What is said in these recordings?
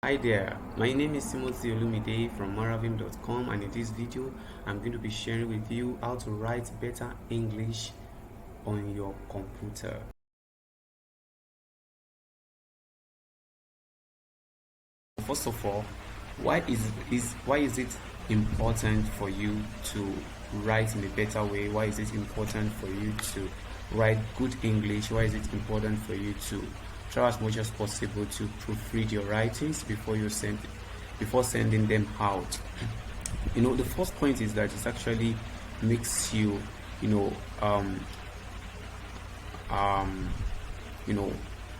Hi there, my name is Timothy Olumide from maravim.com, and in this video I'm going to be sharing with you how to write better English on your computer. First of all, why is it important for you to write in a better way? Why is it important for you to write good English? Why is it important for you to try as much as possible to proofread your writings before sending them out? The first point is that it actually makes you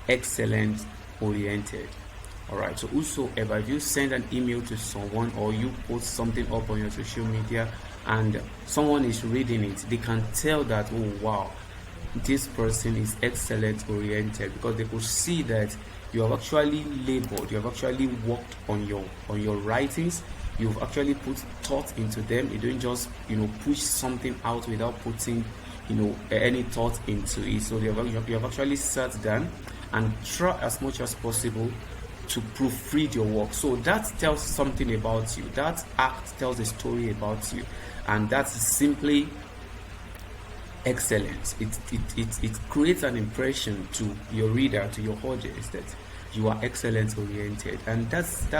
excellent oriented. All right, so whosoever, if you send an email to someone or you post something up on your social media and someone is reading it, they can tell that, oh wow, this person is excellent oriented, because they could see that you have actually labored, you have actually worked on your writings, you've actually put thought into them. You don't just push something out without putting any thought into it. So you have actually sat down and try as much as possible to proofread your work. So that tells something about you. That act tells a story about you, and that's simply excellence. It creates an impression to your reader, to your audience, that you are excellence oriented, and that's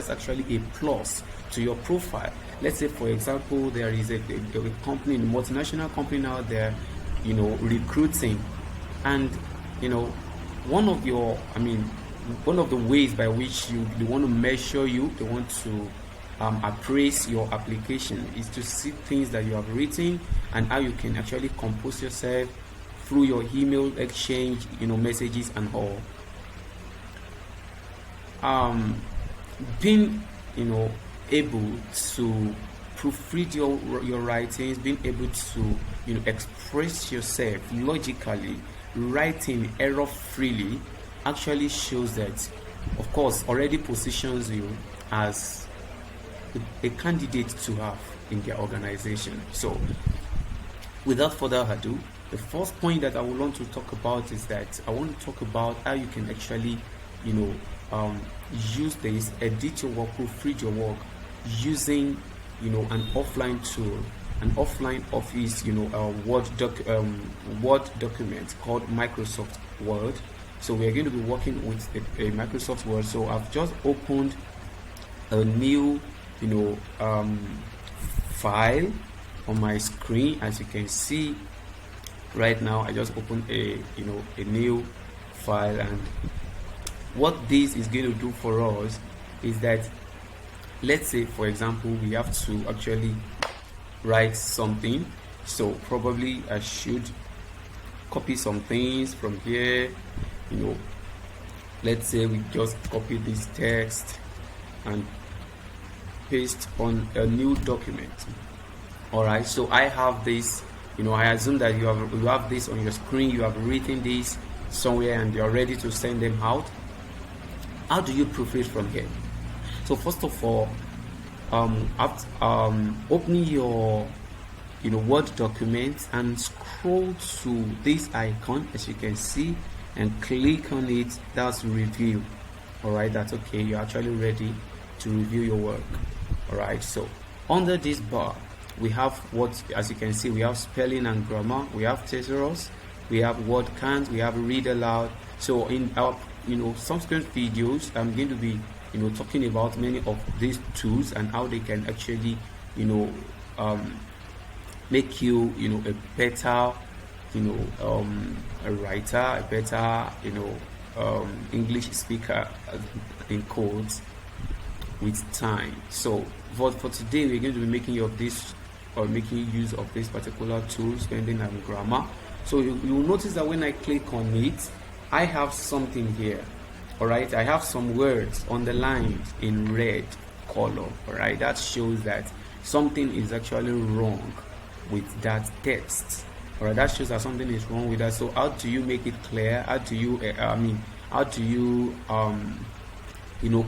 actually a plus to your profile. Let's say, for example, there is a company, a multinational company out there, recruiting, and one of the ways by which they want to measure you, they want to appraise your application, is to see things that you have written and how you can actually compose yourself through your email exchange, messages and all. Being able to proofread your writings, being able to express yourself logically, writing error freely, actually shows that, of course, already positions you as a candidate to have in their organization. So without further ado, the first point that I would want to talk about is that I want to talk about how you can actually use this, edit your work, proofread your work using an offline tool, an offline office, Word document called Microsoft Word. So we are going to be working with a Microsoft Word. So I've just opened a new file on my screen. As you can see right now, I just opened a new file, and what this is going to do for us is that, let's say, for example, we have to actually write something. So probably I should copy some things from here. Let's say we just copy this text and paste on a new document. All right, so I have this, I assume that you have this on your screen, you have written this somewhere and you're ready to send them out. How do you proofread from here? So first of all, after opening your Word document and scroll to this icon, as you can see, and click on it. That's review. All right, that's okay, you're actually ready to review your work. All right, so under this bar we have what, as you can see, we have spelling and grammar, we have thesaurus, we have word count, we have read aloud. So in our subsequent videos, I'm going to be talking about many of these tools and how they can actually make you a better a writer, a better English speaker, in quotes, with time. So for today, we're going to be making use of this particular tool, spelling and grammar. So you will notice that when I click on it, I have something here. All right, I have some words underlined in red color. All right, that shows that something is actually wrong with that text. All right, that shows that something is wrong with that. So how do you make it clear? How do you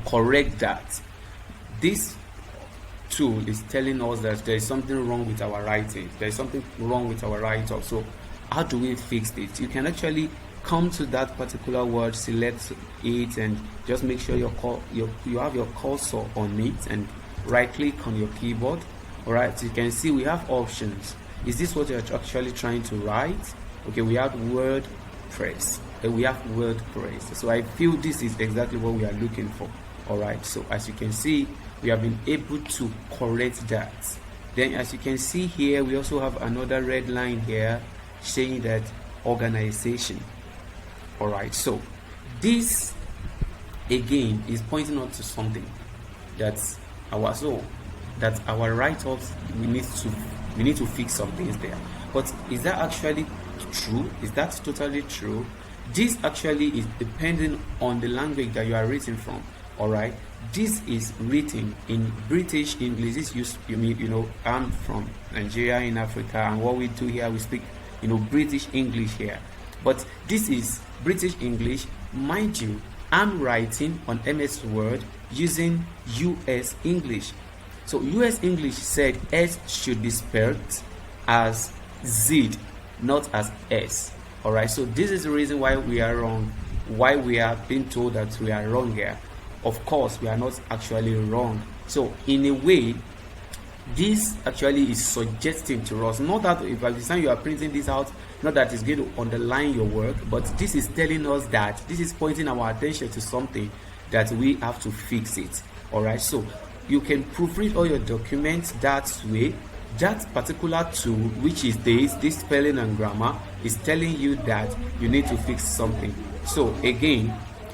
correct that? This tool is telling us that there is something wrong with our writing, there is something wrong with our write-up. So how do we fix it? You can actually come to that particular word, select it, and just make sure you have your cursor on it and right click on your keyboard. All right, so you can see we have options. Is this what you're actually trying to write? Okay, we have WordPress. We have WordPress. So I feel this is exactly what we are looking for. All right, so as you can see, we have been able to correct that. Then as you can see here, we also have another red line here saying that organization. All right, so this again is pointing out to something that's our write-ups. We need to fix some things there. But is that actually true? Is that totally true? This actually is depending on the language that you are written from. All right, this is written in British English. This I'm from Nigeria in Africa, and what we do here, we speak British English here. But this is British English, mind you. I'm writing on MS Word using US English. So US English said S should be spelled as Z, not as S. All right, so this is the reason why we are wrong, why we are being told that we are wrong here. Of course, we are not actually wrong. So in a way, this actually is suggesting to us, not that if by the time you are printing this out, not that it's going to underline your work, but this is telling us that this is pointing our attention to something that we have to fix it. All right, so you can proofread all your documents that way. That particular tool, which is this spelling and grammar, is telling you that you need to fix something. So again,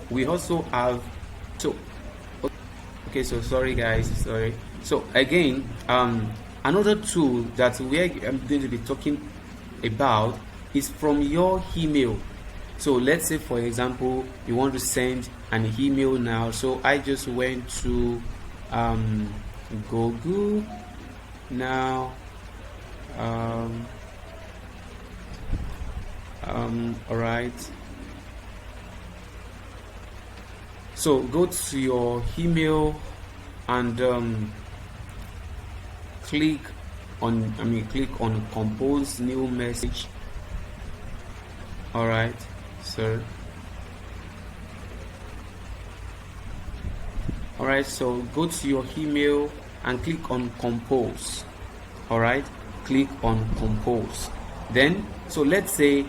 we also have so sorry guys, sorry. So again, another tool that I'm going to be talking about is from your email. So let's say, for example, you want to send an email now. So I just went to Google now. All right. So go to your email and click on compose new message. All right, sir. All right, so go to your email and click on compose. All right, click on compose. Then, so let's say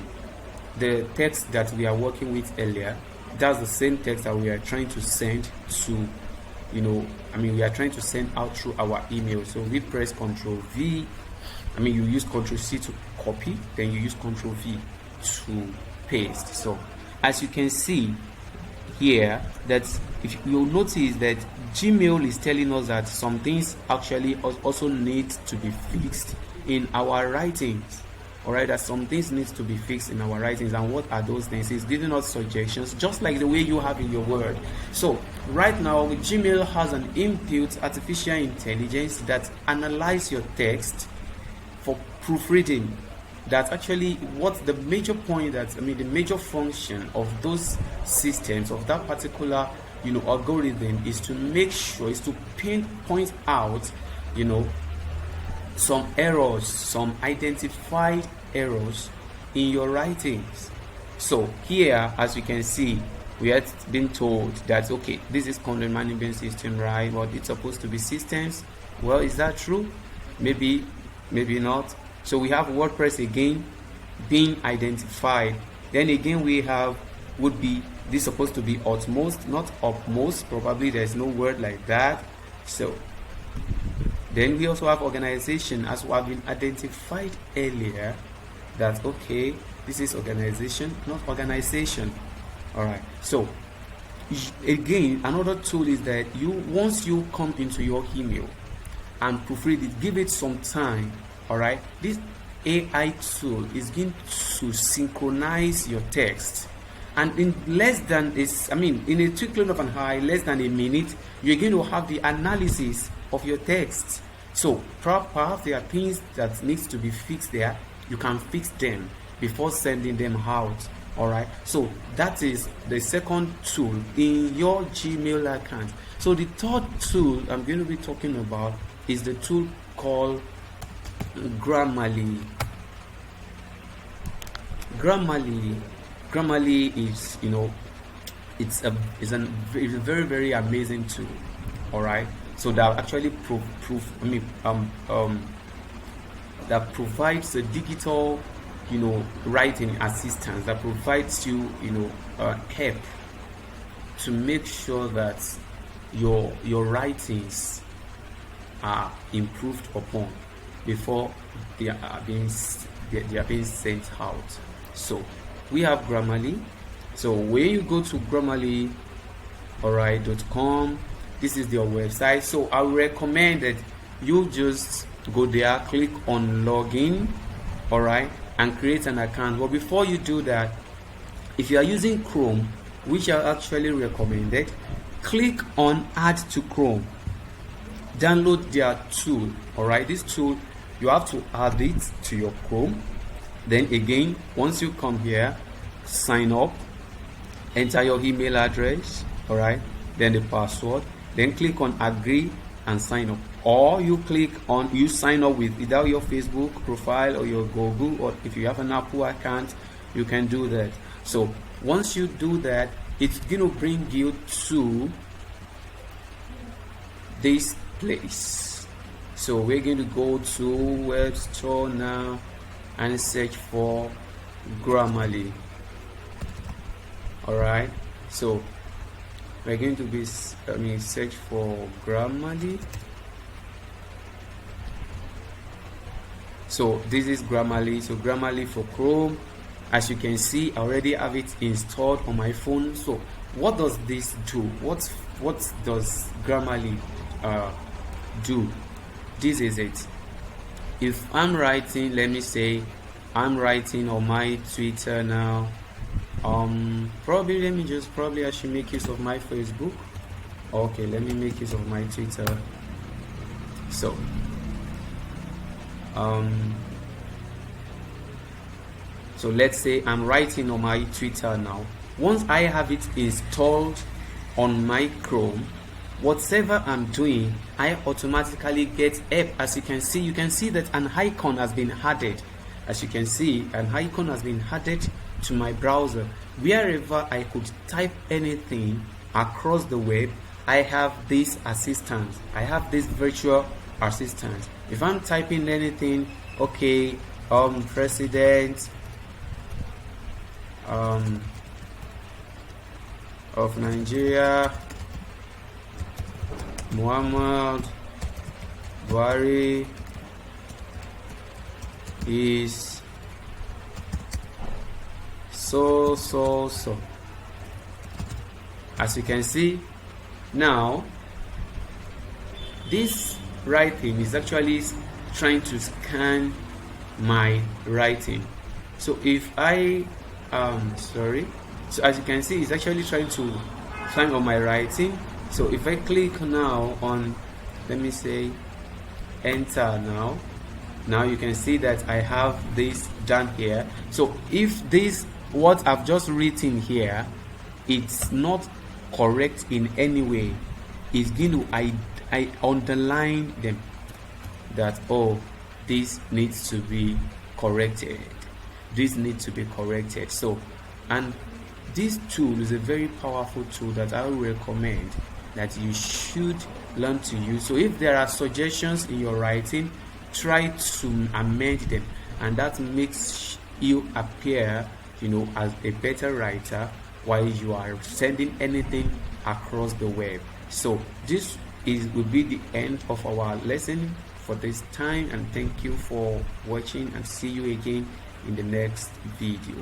the text that we are working with earlier, that's the same text that we are trying to send to, we are trying to send out through our email. So we press Ctrl V. You use Ctrl C to copy, then you use Ctrl V to paste. So as you can see here, that if you'll notice that Gmail is telling us that some things actually also need to be fixed in our writings. All right, that some things need to be fixed in our writings. And what are those things? It's giving us suggestions, just like the way you have in your Word. So right now, Gmail has an inbuilt artificial intelligence that analyzes your text for proofreading. That's actually what the major point the major function of those systems, of that particular algorithm, is to make sure, is to pinpoint out some errors, some identified errors in your writings. So here, as you can see, we had been told that okay, this is content management system, right? But it's supposed to be systems. Well, is that true? Maybe not. So we have WordPress again being identified. Then again we have this supposed to be utmost, not upmost. Probably there's no word like that. So then we also have organization, as we have been identified earlier, that okay, this is organization, not organization. All right. So again, another tool is that once you come into your email and proofread it, give it some time. All right, this AI tool is going to synchronize your text, and in less than this, in a twinkling of an eye, less than a minute, you're going to have the analysis of your text. So perhaps there are things that needs to be fixed there. You can fix them before sending them out. All right, so that is the second tool in your Gmail account. So the third tool I'm going to be talking about is the tool called Grammarly. Grammarly Grammarly is, it's a very very amazing tool. All right, so that actually that provides a digital, writing assistance, that provides you, help to make sure that your writings are improved upon before they are being sent out. So we have Grammarly. So when you go to Grammarly, .com, this is their website. So I would recommend that you just go there, click on login, and create an account. But before you do that, if you are using Chrome, which I actually recommended, click on add to Chrome, download their tool. This tool, you have to add it to your Chrome. Then again, once you come here, sign up, enter your email address, then the password, then click on agree and sign up. Or you sign up with either your Facebook profile or your Google, or if you have an Apple account, you can do that. So once you do that, it's going to bring you to this place. So we're going to go to web store now and search for Grammarly. Alright, so we're going to search for Grammarly. So this is Grammarly. So Grammarly for Chrome. As you can see, I already have it installed on my phone. So what does this do? What does Grammarly do? This is it. If I'm writing, let me say I'm writing on my Twitter now. Probably I should make use of my Facebook. Okay, let me make use of my Twitter. So so let's say I'm writing on my Twitter now. Once I have it installed on my Chrome, whatever I'm doing, I automatically get help. As you can see that an icon has been added. As you can see, an icon has been added to my browser. Wherever I could type anything across the web, I have this assistant. I have this virtual assistant. If I'm typing anything, okay, president of Nigeria, Muhammad Buhari is so. As you can see now, this writing is actually trying to scan my writing. So if I so as you can see, it's actually trying to scan on my writing. So if I click now on, let me say, enter now you can see that I have this down here. So if this, what I've just written here, it's not correct in any way, it's going to, I underline them that, oh, this needs to be corrected, So, and this tool is a very powerful tool that I would recommend that you should learn to use. So if there are suggestions in your writing, try to amend them, and that makes you appear, as a better writer while you are sending anything across the web. So this will be the end of our lesson for this time, and thank you for watching, and see you again in the next video.